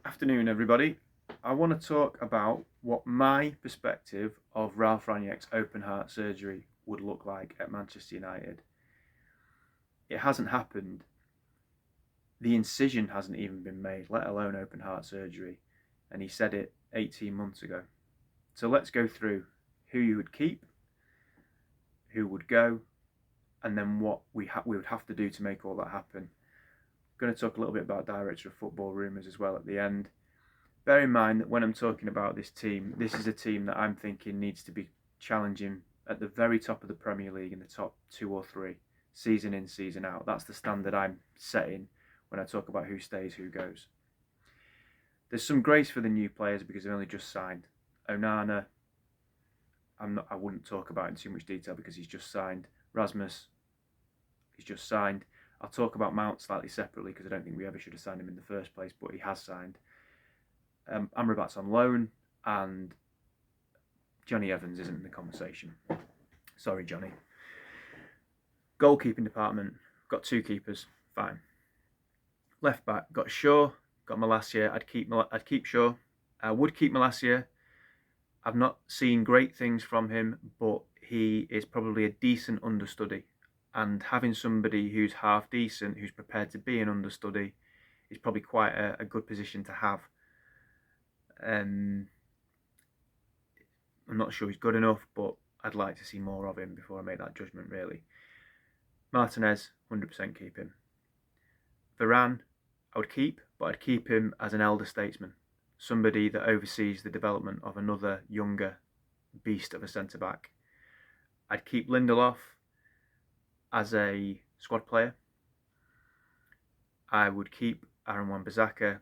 Afternoon, everybody. I want to talk about what my perspective of Ralph Rangnick's open heart surgery would look like at Manchester United. It hasn't happened. The incision hasn't even been made, let alone open heart surgery. And he said it 18 months ago. So let's go through who you would keep, who would go, and then what we would have to do to make all that happen. I'm going to talk a little bit about director of football rumours as well at the end. Bear in mind that when I'm talking about this team, this is a team that I'm thinking needs to be challenging at the very top of the Premier League in the top 2 or 3, season in, season out. That's the standard I'm setting when I talk about who stays, who goes. There's some grace for the new players because they've only just signed. Onana, I wouldn't talk about in too much detail because he's just signed. Rasmus, he's just signed. I'll talk about Mount slightly separately because I don't think we ever should have signed him in the first place, but he has signed. Amrabat's on loan, and Johnny Evans isn't in the conversation. Sorry, Johnny. Goalkeeping department, got 2 keepers, fine. Left back, got Shaw, got Malacia. I'd keep Shaw. I would keep Malacia. I've not seen great things from him, but he is probably a decent understudy. And having somebody who's half decent, who's prepared to be an understudy, is probably quite a good position to have. I'm not sure he's good enough, but I'd like to see more of him before I make that judgment, really. Martinez, 100% keep him. Varane, I would keep, but I'd keep him as an elder statesman. Somebody that oversees the development of another younger beast of a centre-back. I'd keep Lindelof as a squad player. I would keep Aaron Wan-Bissaka.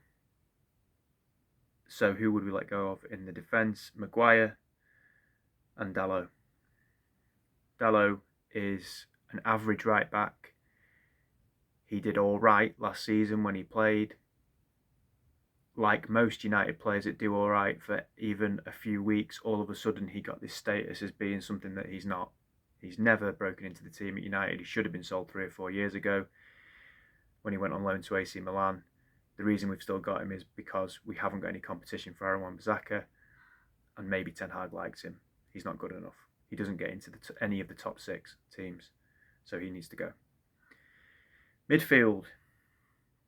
So who would we let go of in the defence? Maguire and Dalot. Dalot is an average right back. He did all right last season when he played. Like most United players that do all right for even a few weeks, all of a sudden he got this status as being something that he's not. He's never broken into the team at United. He should have been sold 3 or 4 years ago when he went on loan to AC Milan. The reason we've still got him is because we haven't got any competition for Aaron Wan-Bissaka, and maybe Ten Hag likes him. He's not good enough. He doesn't get into any of the top 6 teams, so he needs to go. Midfield,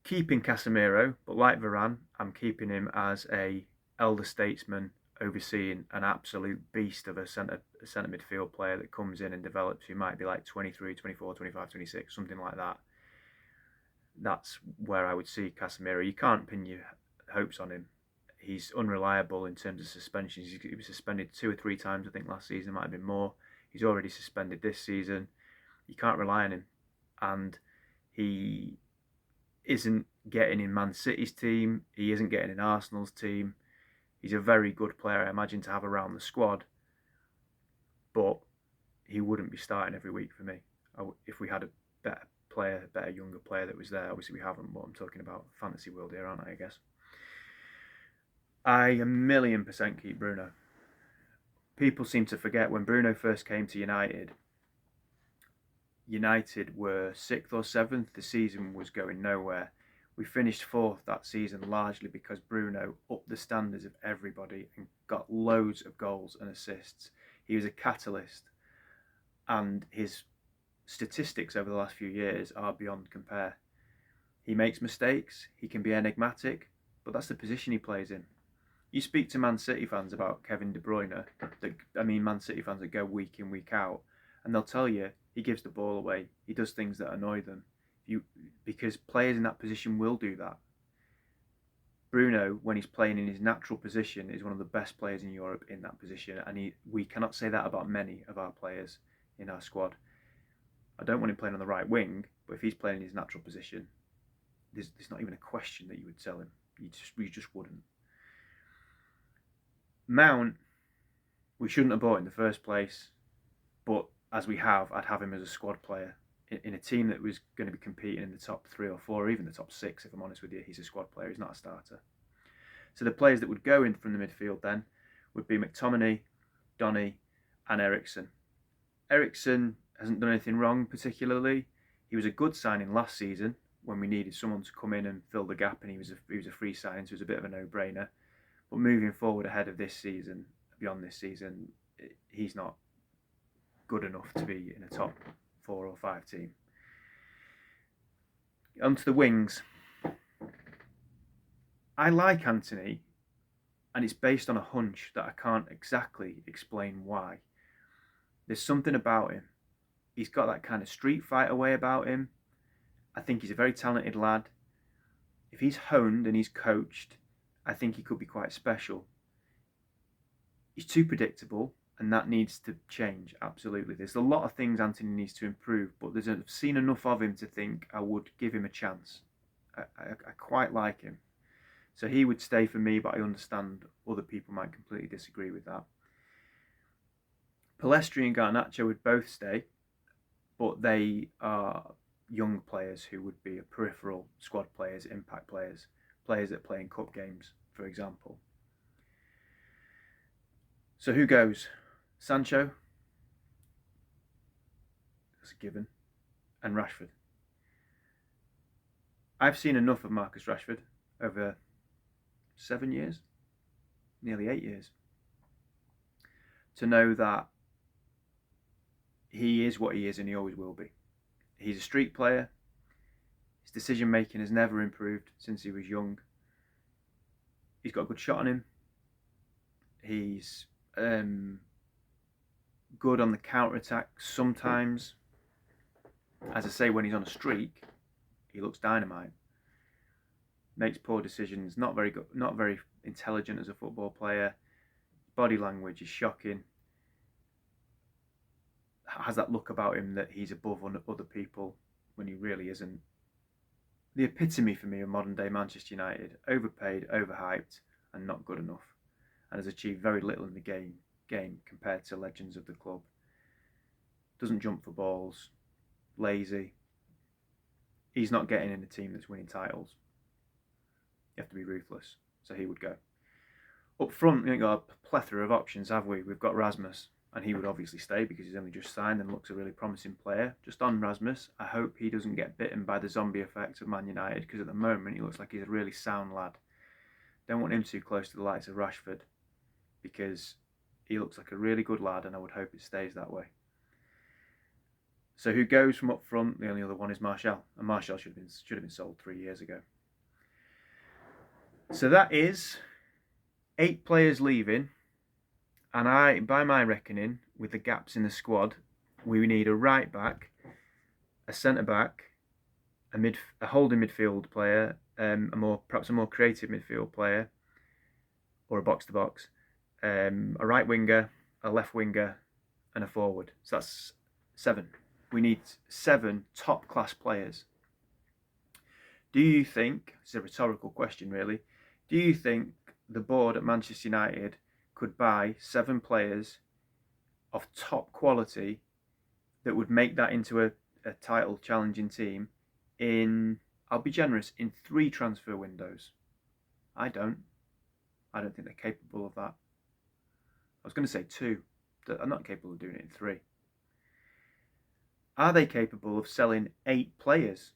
keeping Casemiro, but like Varane, I'm keeping him as a elder statesman overseeing an absolute beast of a centre midfield player that comes in and develops, who might be like 23, 24, 25, 26, something like that. That's where I would see Casemiro. You can't pin your hopes on him. He's unreliable in terms of suspensions. He was suspended 2 or 3 times, I think, last season. Might have been more. He's already suspended this season. You can't rely on him. And he isn't getting in Man City's team. He isn't getting in Arsenal's team. He's a very good player, I imagine, to have around the squad. But he wouldn't be starting every week for me. If we had a better younger player that was there. Obviously we haven't, but I'm talking about fantasy world here, aren't I guess. I 1,000,000% keep Bruno. People seem to forget when Bruno first came to United were 6th or 7th. The season was going nowhere. We finished 4th that season largely because Bruno upped the standards of everybody and got loads of goals and assists. He was a catalyst, and his statistics over the last few years are beyond compare. He makes mistakes, he can be enigmatic, but that's the position he plays in. You speak to Man City fans about Kevin De Bruyne, Man City fans that go week in, week out, and they'll tell you he gives the ball away, he does things that annoy them, because players in that position will do that. Bruno, when he's playing in his natural position, is one of the best players in Europe in that position, and we cannot say that about many of our players in our squad. I don't want him playing on the right wing, but if he's playing in his natural position, there's not even a question that you would sell him. You just wouldn't. Mount, we shouldn't have bought in the first place, but as we have, I'd have him as a squad player. In a team that was going to be competing in the top 3 or 4, or even the top 6, if I'm honest with you, he's a squad player, he's not a starter. So the players that would go in from the midfield then would be McTominay, Donny, and Eriksen. Eriksen hasn't done anything wrong particularly. He was a good signing last season when we needed someone to come in and fill the gap, and he was a free signing, so it was a bit of a no-brainer. But moving forward ahead of this season, beyond this season, he's not good enough to be in a top 4 or 5 team. Onto the wings. I like Anthony, and it's based on a hunch that I can't exactly explain why. There's something about him. He's got that kind of street fighter way about him. I think he's a very talented lad. If he's honed and he's coached, I think he could be quite special. He's too predictable, and that needs to change, absolutely. There's a lot of things Anthony needs to improve, but I've seen enough of him to think I would give him a chance. I quite like him. So he would stay for me, but I understand other people might completely disagree with that. Palestri and Garnacho would both stay, but they are young players who would be peripheral squad players, impact players, players that play in cup games, for example. So who goes? Sancho, that's a given, and Rashford. I've seen enough of Marcus Rashford over 7 years, nearly 8 years, to know that he is what he is and he always will be. He's a street player. His decision making has never improved since he was young. He's got a good shot on him. He's good on the counter-attack sometimes. As I say, when he's on a streak, he looks dynamite. Makes poor decisions, not very good, not very intelligent as a football player. Body language is shocking. Has that look about him that he's above other people when he really isn't. The epitome for me of modern day Manchester United: overpaid, overhyped, and not good enough, and has achieved very little in the game compared to legends of the club. Doesn't jump for balls, lazy. He's not getting in a team that's winning titles. You have to be ruthless, so he would go. Up front, we've got a plethora of options, have we? We've got Rasmus, and he would obviously stay because he's only just signed and looks a really promising player. Just on Rasmus, I hope he doesn't get bitten by the zombie effect of Man United, because at the moment he looks like he's a really sound lad. Don't want him too close to the likes of Rashford, because he looks like a really good lad, and I would hope it stays that way. So who goes from up front? The only other one is Martial, and Martial should have been sold 3 years ago. So that is 8 players leaving, and by my reckoning, with the gaps in the squad, we need a right back, a centre back, a holding midfield player, perhaps a more creative midfield player, or a box to box, a right winger, a left winger, and a forward. So that's 7. We need 7 top class players. Do you think, it's a rhetorical question really, do you think the board at Manchester United could buy 7 players of top quality that would make that into a title challenging team in, I'll be generous, in 3 transfer windows? I don't think they're capable of that. I was going to say 2. They're not capable of doing it in 3. Are they capable of selling 8 players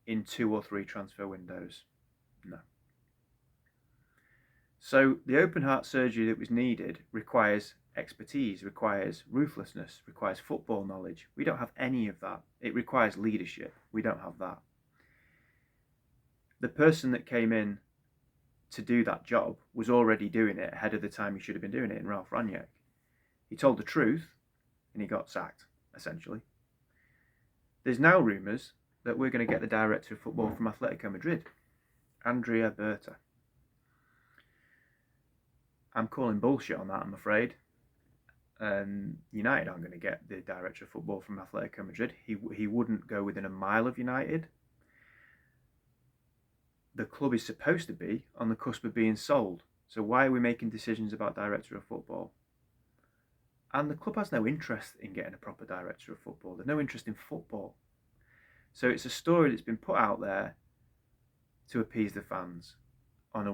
in 2 or 3 transfer windows? No. So the open heart surgery that was needed requires expertise, requires ruthlessness, requires football knowledge. We don't have any of that. It requires leadership. We don't have that. The person that came in to do that job was already doing it ahead of the time he should have been doing it in Ralph Rangnick. He told the truth and he got sacked, essentially. There's now rumours that we're going to get the director of football from Atletico Madrid, Andrea Berta. I'm calling bullshit on that, I'm afraid. United aren't going to get the director of football from Atletico Madrid. He wouldn't go within a mile of United. The club is supposed to be on the cusp of being sold. So why are we making decisions about director of football? And the club has no interest in getting a proper director of football. There's no interest in football. So it's a story that's been put out there to appease the fans in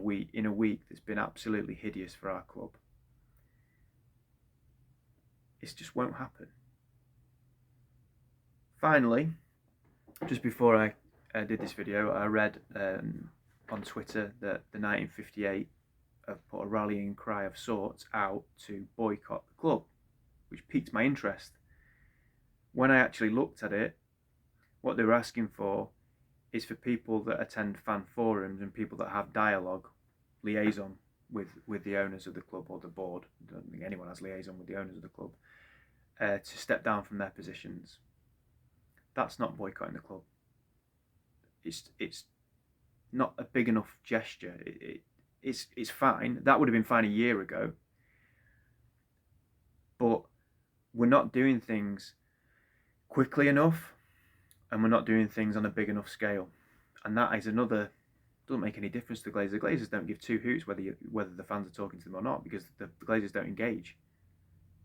a week that's been absolutely hideous for our club. It just won't happen. Finally, just before I did this video, I read on Twitter that the 1958 have put a rallying cry of sorts out to boycott the club, which piqued my interest. When I actually looked at it, what they were asking for is for people that attend fan forums and people that have dialogue, liaison with the owners of the club or the board. I don't think anyone has liaison with the owners of the club, to step down from their positions. That's not boycotting the club. It's not a big enough gesture. It's fine. That would have been fine a year ago. But we're not doing things quickly enough, and we're not doing things on a big enough scale. And that is another, doesn't make any difference to the Glazers. The Glazers don't give two hoots whether the fans are talking to them or not, because the Glazers don't engage.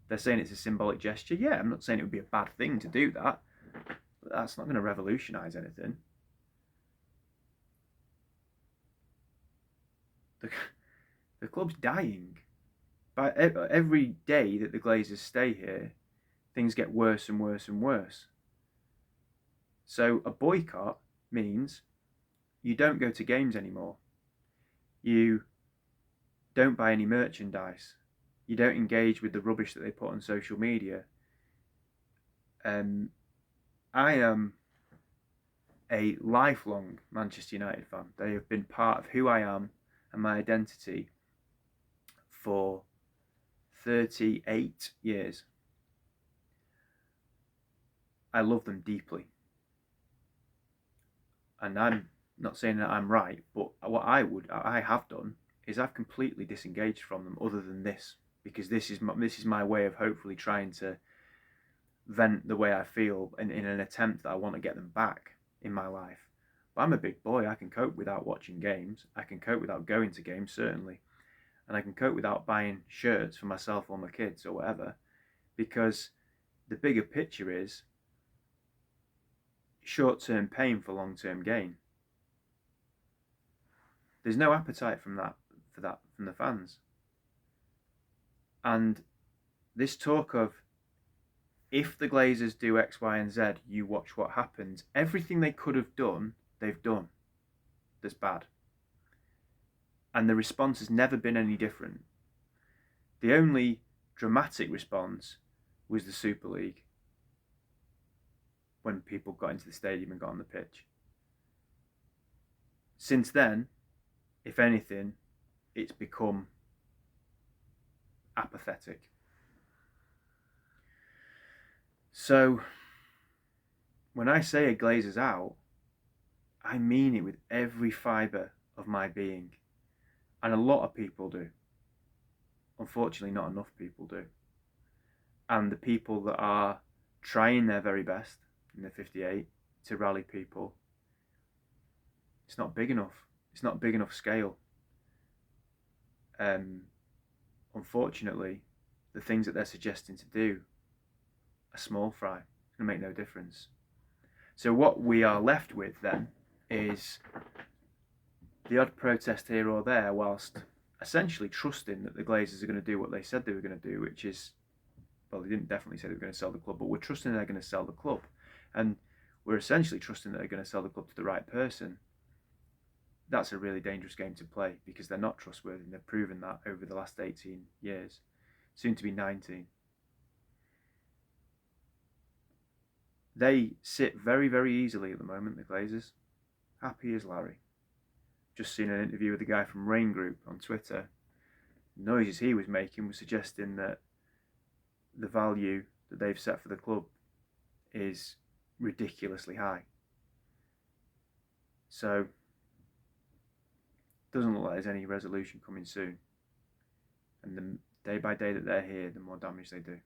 They're saying it's a symbolic gesture. Yeah, I'm not saying it would be a bad thing to do that, but that's not going to revolutionise anything. The club's dying. By every day that the Glazers stay here, things get worse and worse and worse. So a boycott means you don't go to games anymore. You don't buy any merchandise. You don't engage with the rubbish that they put on social media. I am a lifelong Manchester United fan. They have been part of who I am and my identity for 38 years. I love them deeply. And I'm not saying that I'm right, but what I have done is I've completely disengaged from them, other than this, because this is my way of hopefully trying to vent the way I feel in an attempt that I want to get them back in my life. But I'm a big boy. I can cope without watching games. I can cope without going to games, certainly. And I can cope without buying shirts for myself or my kids or whatever, because the bigger picture is short-term pain for long-term gain. There's no appetite for that from the fans. And this talk of, if the Glazers do X, Y, and Z, you watch what happens. Everything they could have done, they've done. That's bad. And the response has never been any different. The only dramatic response was the Super League, when people got into the stadium and got on the pitch. Since then, if anything, it's become apathetic. So, when I say a Glazers out, I mean it with every fibre of my being. And a lot of people do. Unfortunately, not enough people do. And the people that are trying their very best in the 58 to rally people, it's not big enough. It's not big enough scale. Unfortunately, the things that they're suggesting to do are small fry. It's going to make no difference. So what we are left with then is the odd protest here or there, whilst essentially trusting that the Glazers are going to do what they said they were going to do, which is, well, they didn't definitely say they were going to sell the club, but we're trusting they're going to sell the club. And we're essentially trusting that they're going to sell the club to the right person. That's a really dangerous game to play, because they're not trustworthy, and they've proven that over the last 18 years, soon to be 19. They sit very, very easily at the moment, the Glazers. Happy as Larry. Just seen an interview with a guy from Rain Group on Twitter. The noises he was making was suggesting that the value that they've set for the club is ridiculously high. So, doesn't look like there's any resolution coming soon. And the day by day that they're here, the more damage they do.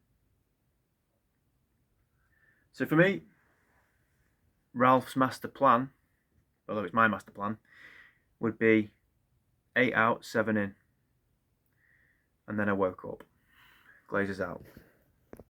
So for me, Ralph's master plan, although it's my master plan, would be 8 out, 7 in. And then I woke up. Glazers out.